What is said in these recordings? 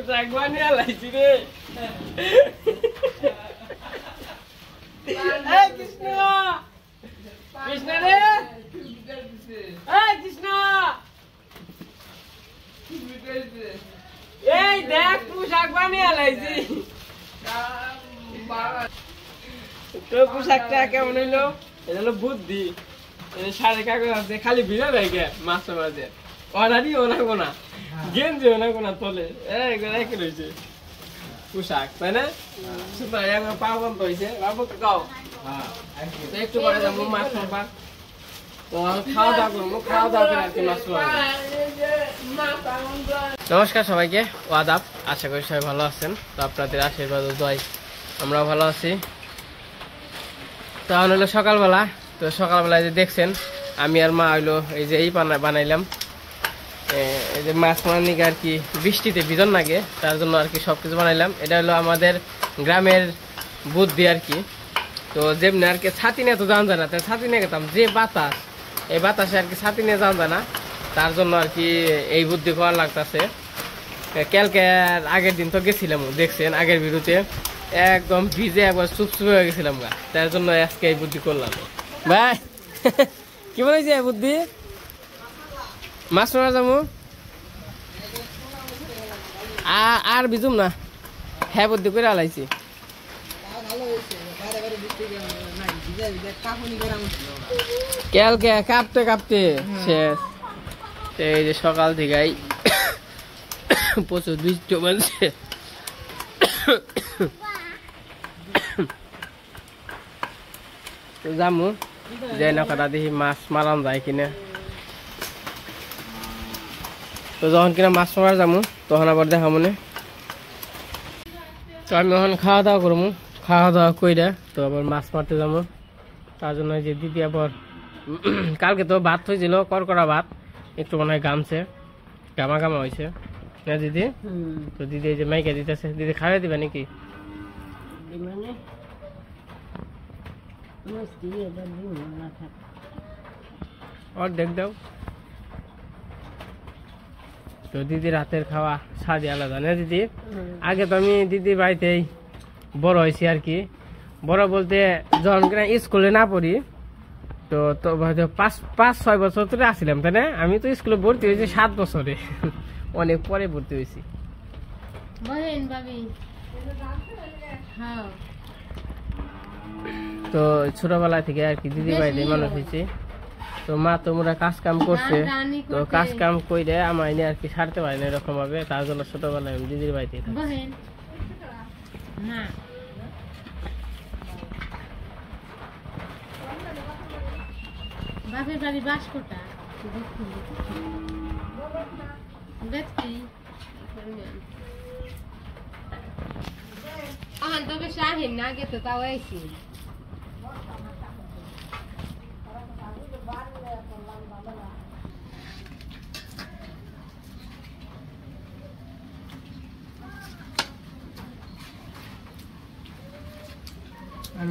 জাগবানি আলাইছি রে কৃষ্ণ কৃষ্ণ রে কৃষ্ণ এই দেখ পোশাক বানিয়ে আলাইছি তোর পোশাকটা কেমন হইলো? এটা হলো বুদ্ধি। সাড়ে কাগজ আছে খালি ভিড়ে রেখে মাছের মাঝে অর্ডারই ওনাগো না গেঞ্জি ওনাগো না তোলে রেখে রয়েছে পোশাক তাই না? পাবন তো হয়েছে বাবু গাও একটু পরে যাবো মাছ মারবার। তো খাওয়া দাওয়া করবো, খাওয়া দাওয়া করে আর কি মাছ মারবো। নমস্কার সবাইকে, আদাব। আশা করি সবাই ভালো আছেন। তো আপনাদের আশীর্বাদ ও দোয়ায় আমরাও ভালো আছি। তো এখন হলো সকালবেলা। তো সকালবেলায় যে দেখছেন আমি আর মা হইলো এই যে এই বানাইলাম, এই যে মাছ মারনিকে আর কি বৃষ্টিতে ভিজন লাগে তার জন্য আর কি সবকিছু বানাইলাম। এটা হলো আমাদের গ্রামের বুদ্ধি আর কি। তো যেমনি আর কি ছাতি নিয়ে তো যাওয়া যায় না, তাই ছাতি নিয়ে গেতাম। যে বাতাস, এই বাতাসে আর কি ছাতি নিয়ে যাওয়া যায় না, তার জন্য আর কি এই বুদ্ধি করা লাগতেছে। কালকে আগের দিন তো গেছিলাম, দেখছেন আগের ভিডিওতে একদম ভিজে একবার চুপচুপ হয়ে গেছিলাম গা, তার জন্য আজকে এই বুদ্ধি করলাম। ভাই কি বলেছে বুদ্ধি? মাছ মারা যাবো আর ভিজুম না, হ্যাঁ বুদ্ধি করে আলাইছি। কালকে কাঁপতে কাঁপতে শেষ। এই যে সকাল থেকে প্রচুর বৃষ্টি বাজছে। যামু যে নৌকাটা দেখি মাছ মারান যায় কিনা। তো যখন কিনা মাছ মারা যাবো তখন আবার দেখা মনে। তো আমি এখন খাওয়া দাওয়া করবো, খাওয়া দাওয়া কইরা তো আবার মাছ মারতে যাবো। তার জন্য যে দিদি আবার কালকে তো ভাত হয়েছিল, করকরা ভাত, একটু মনে হয় গামছে, গামা গামা হয়েছে না দিদি? তো দিদি এই যে মাইকে দিতেছে, দিদি খাওয়াই দিবে নাকি? অর্ধেক দাও। তো দিদির হাতের খাওয়া স্বাদই আলাদা না দিদি? আগে তো আমি দিদির বাড়িতেই বড় হয়েছি আর কি। বড় বলতে যখন কিনা স্কুলে না পড়ি তো তো হয়তো 5-6 বছর ধরে আসছিলাম, তাই না? আমি তো স্কুলে ভর্তি হয়েছি 7 বছরে, অনেক পরে ভর্তি হয়েছি। তো ছোটবেলা থেকে আর কি দিদির বাড়িতে মানুষ হয়েছে। তো মা তোমরা কাজ কাম করছে, তো কাজ কাম করে আমার এনে আর কি ছাড়তে পারে না এরকম ভাবে, তার জন্য ছোটবেলায় আমি দিদির বাড়িতে বাপের বাড়ি বাসকোটা তবে শাহিন না গে তো তাও আইসি।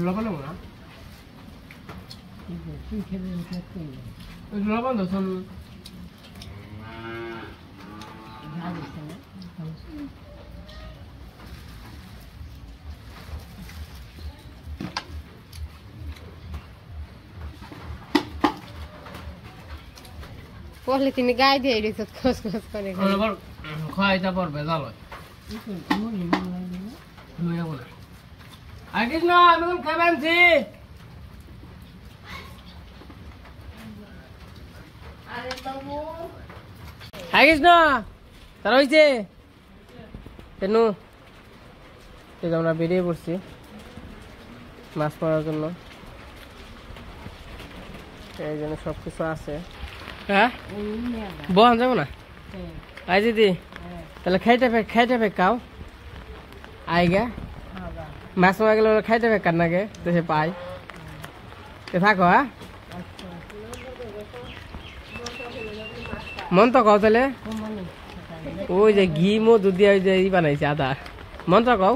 লবণ না লবণ দর্শন পড়লে তিনি গায়ে দিয়ে দিত খস খস করে খাইতে পারবে জালো আগিস না আমি খাবেন জি। আগিস না তারা হয়েছে কেন? আমরা বেরিয়ে পড়ছি মাছ মারার জন্য, এই জন্য সবকিছু আছে। হ্যাঁ বহান যাবো না আই দিদি? তাহলে খাইতে ফেক খাও আইগা মাছ মারা গেলে খাইতে ফেক কার নাগে তো সে পাই থাকো। হ্যাঁ মন তো কও তাহলে, ওই যে ঘি মধু দিয়ে ওই যে ই বানাইছে আদা, মন্ত্র কও।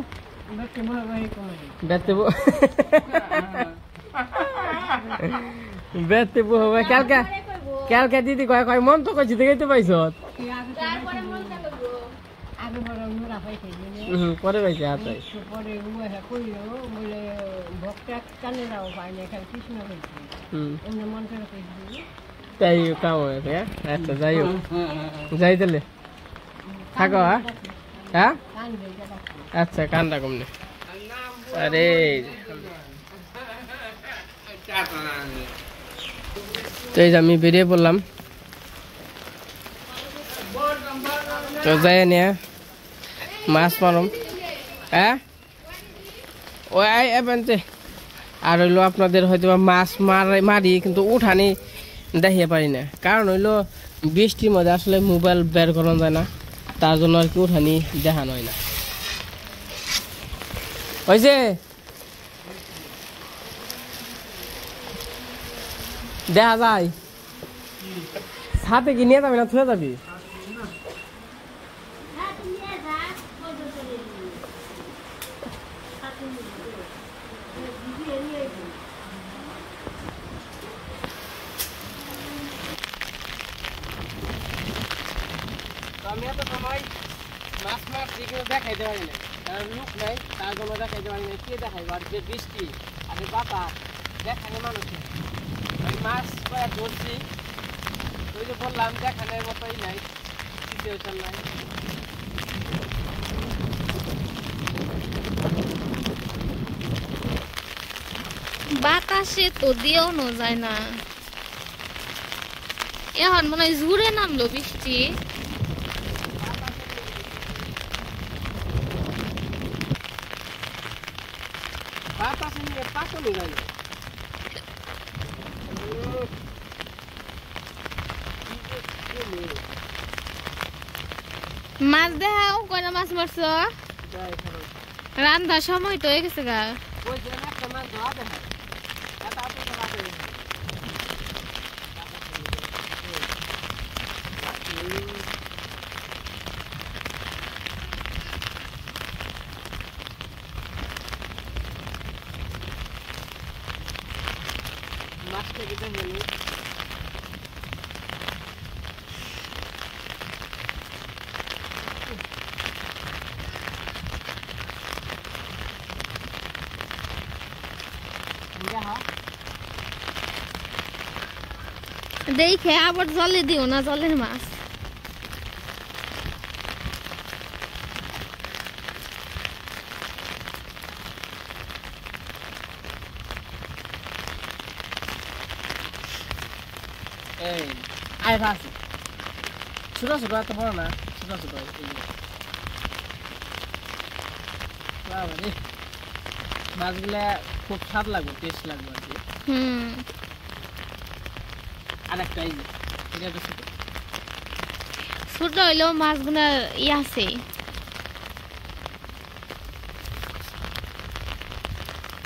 বেতে বুঝবে কালকে কালকে দিদি কয় কয় মন তো কইছি দেখতে পাইছ পরে পাইছে হাতে তাই কাম হয়েছে আচ্ছা যাই হোক যাই তাহলে থাকো হ্যাঁ আচ্ছা কান্দা কমনে আরে তো এই যে আমি বেরিয়ে পড়লাম তো যাই নিয়ে মাছ মারম হ্যাঁ ওই এবারে আর হইলো আপনাদের হয়তো মাছ মারি কিন্তু উঠানি দেখিয়ে পারি না কারণ হইলো বৃষ্টির মধ্যে আসলে মোবাইল বের করানো যায় না তার জন্য আর কি উঠানি দেখানো হয় না হয়েছে দেখা যায় সাথে কি নিয়ে যাবি না থুয়ে যাবি আমি এত সময় মাছ মারছি কিন্তু দেখাইতে পারি না কারণ লোক নাই তার জন্য দেখাইতে পারি না কে দেখাইব আর যে বৃষ্টি আর বাতাস দেখানে মানুষের ওই মাছ কয়েক ধরছি ওই যে বললাম দেখানোর মতোই নাই সিচুয়েশন নাই বাতাসে তো দিয়েও নো যায় না এখন মনে হয় জুড়ে নামলো বৃষ্টি বাতাসে নিয়ে পাকলে যায় না মাছ দেখাও কয়না মাছ মারছ রান্ধার সময় তো হয়ে গেছে গা একটা মাছ ধরা দেখা মাছটা কেটে গেল দেখে আবার জলে দিও না জলের মাছ আয় ভাস ছোট ছোট এত বড় না ছোট ছোট মাছগুলা খুব স্বাদ লাগবে টেস্ট লাগবে আর কি আর একটা এই যে এটা তো ছোট ছোট হইলেও মাছগুলা আছে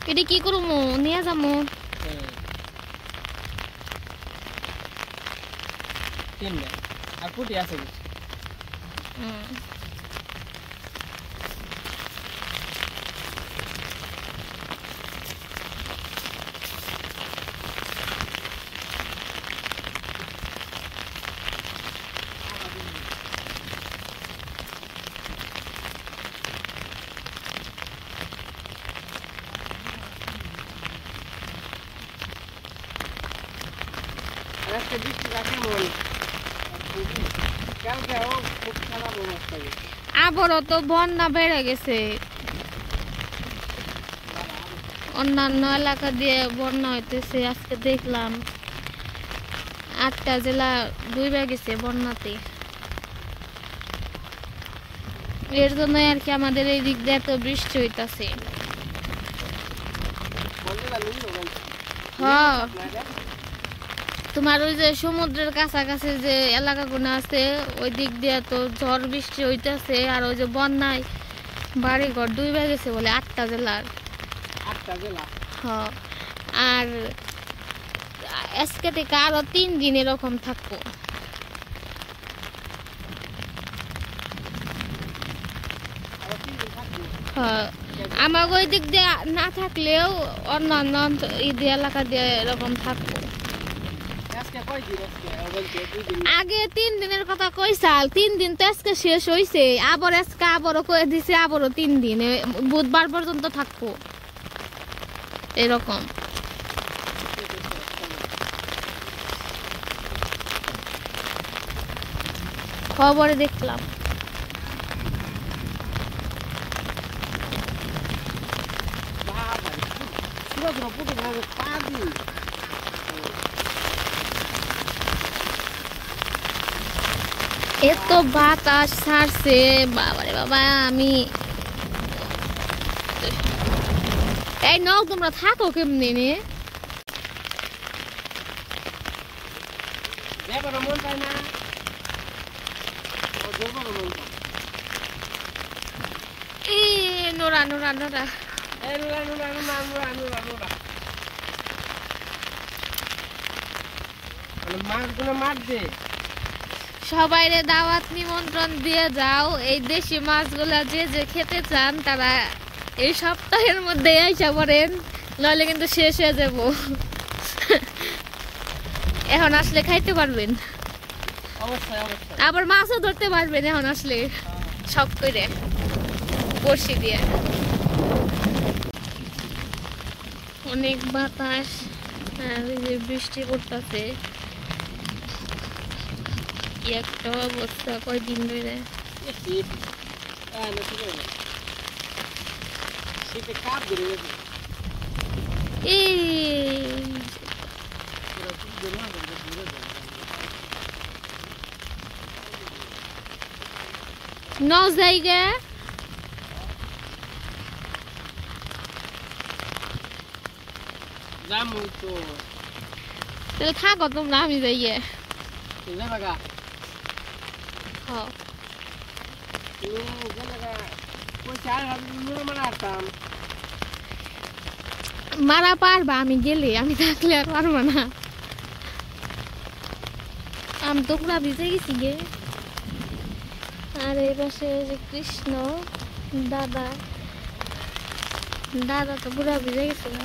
এটা কি করবো নিয়ে যাবো তিনটা আর পুটি আছে একটা বৃষ্টি রাখে মন কালকেও খুব খারাপ অবস্থা আবারও তো বন্যা বেড়ে গেছে অন্যান্য এলাকা দিয়ে বন্যা হইতেছে আজকে দেখলাম 8টা জেলা ডুবে গেছে বন্যাতে এর জন্য আর কি আমাদের এই দিক দিয়ে এত বৃষ্টি হইতাছে হ্যাঁ তোমার ওই যে সমুদ্রের কাছাকাছি যে এলাকাগুলো আছে ওই দিক দিয়ে তো ঝড় বৃষ্টি হইতেছে আর ওই যে বন্যায় বাড়ি ঘর ডুবে গেছে বলে 8টা জেলার হ্যাঁ আর আজকে থেকে আরো 3 দিন এরকম থাকবো হ্যাঁ আমার ওই দিক দিয়ে না থাকলেও অন্যান্য এলাকা দিয়ে এরকম থাকবো আগে 3 দিনের কথা কইছাল 3 দিন তো আজকে শেষ হইছে আবার আজকে আবারও কই দিছে আবারও 3 দিন বুধবার পর্যন্ত থাকবো এরকম খবরে দেখলাম এত বাতাস ছাড়ছে বাবারে বাবা আমি এই নাও তোমরা থাকো কেমনে নে নোরা নোরা নোরা সবাইরে দাওয়াত নিমন্ত্রণ দিয়ে যাও এই দেশি মাছগুলা যে যে খেতে চান তারা এই সপ্তাহের মধ্যে আইসা পড়েন নইলে কিন্তু শেষ হয়ে যাব এখন আসলে খাইতে পারবেন আবার মাছও ধরতে পারবেন এখন আসলে সব করে বড়শি দিয়ে অনেক বাতাস আর বৃষ্টি পড়তেছে একটা অবস্থা কয়দিন ধরে ন জায়গা তাহলে থাকো তোমরা আমি যাইয়ে মারা পারবা আমি গেলে আমি থাকলে আর পারবো না আমি তো পুরা ভিজে গেছি গে আর এই পাশে যে কৃষ্ণ দাদা দাদা তো পুরা ভিজে গেছে না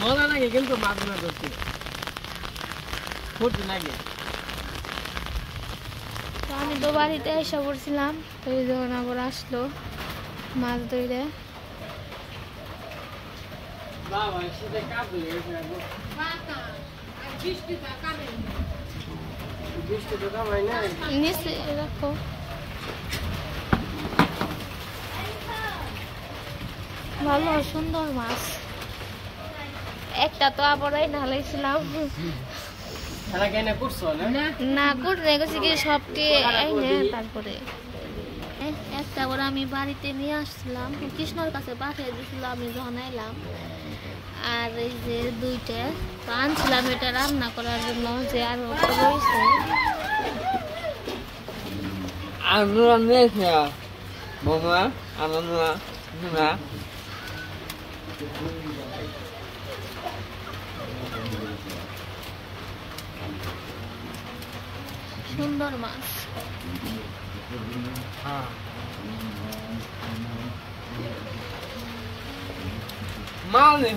মজা লাগে কিন্তু মাছ না ধরতে ফুট লাগে আমি তো বাড়িতে এসে পড়ছিলাম ওই যখন আবার আসলো মাছ ধরে নিচে রাখো ভালো সুন্দর মাছ একটা তো আবারই ঢালাইছিলাম না করে গেছি কি সবকে তারপরে একটা করে আমি বাড়িতে নিয়ে আসছিলাম কৃষ্ণর কাছে পাঠিয়ে দিয়েছিলাম আমি যখন এলাম আর এই যে দুইটা তো আনছিলাম এটা রান্না করার জন্য যে আরো রয়েছে সুন্দর মাছ মাল নেই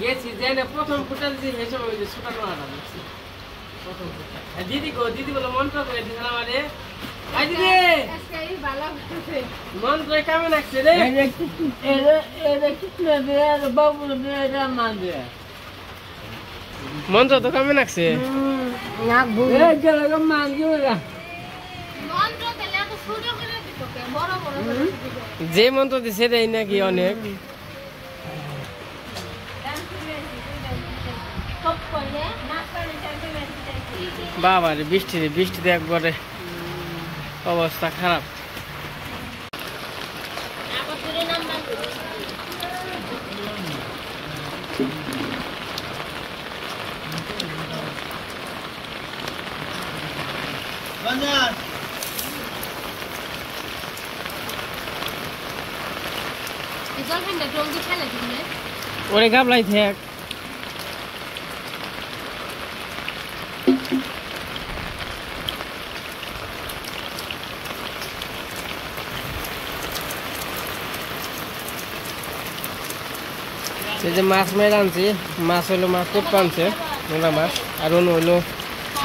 গেছি যে প্রথম ফুটাল যে হেসে ছোটানো দিদি গো দিদি বলে মন্ত্র করে দিয়েছিলাম আরে মন্ত্র কেমন লাগছে রে মন্ত্র তো কেমন লাগছে যে মন্ত্র দিছে সেটাই নাকি অনেক বাবা রে বৃষ্টিতে একবারে অবস্থা খারাপ ওরে গাবলাই থাক এই যে মাছ মেরে আনছি, মাছ হইলো মাছ কুটপা আনছে, নোনা মাছ, আর অন্য হইলো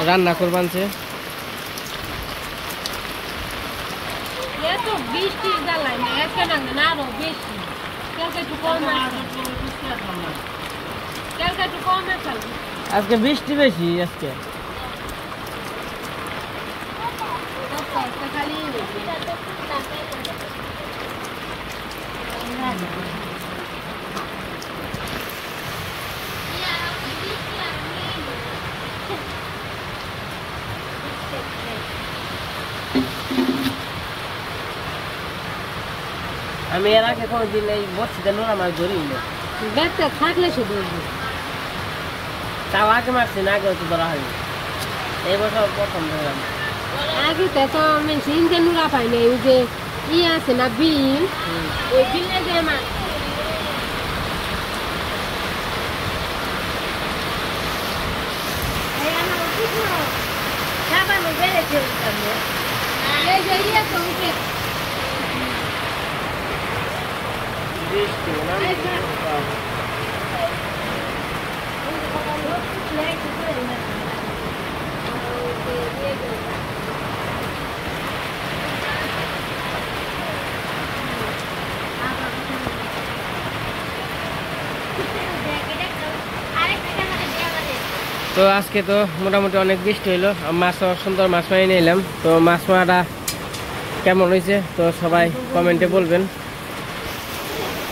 রান্না করবো আনছে। আজকে বৃষ্টি বেশি আজকে। আমি এর আগে কোনোদিন এই বসিতে নোনা মাছ ধরি না। ব্যাগটা থাকলে শুধু তাও আগে মারছি না, আগে তো ধরা হয়নি, এই বছর প্রথম ধরলাম। আগে তো আমি সিনকে নুরা পাই নাই, ওই যে আছে না বিল, ওই বিলে যে মাছ তো আজকে তো মোটামুটি অনেক বৃষ্টি হইলো, মাছও সুন্দর মাছ মারি নিলাম। তো মাছ মারাটা কেমন হয়েছে তো সবাই কমেন্টে বলবেন।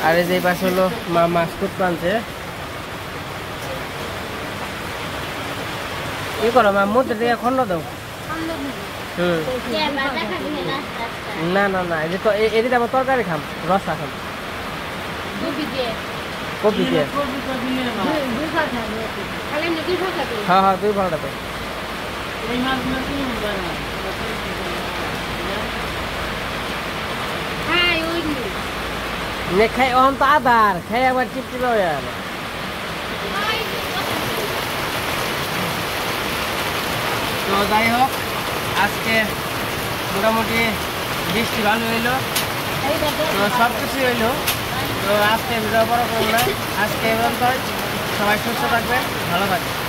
আর এই যে পাশে হলো মা মাছ কুটপা আনছে। কি করো মা, মধ্যে থেকে খন্ড দাও। না না না, এদিকে আমার তরকারি খাম, রসা খাম, কপি দিয়ে। হ্যাঁ হ্যাঁ, দুই ভালো তো খাই অন তো আধার খাই আবার চিপচিপে হয়ে যাবে। তো যাই হোক, আজকে মোটামুটি বৃষ্টি ভালো হইলো, তো সব কিছুই হইলো। তো আজকে ভিডিও বড় করবো না, আজকে সবাই সুস্থ থাকবেন, ভালো থাকবেন।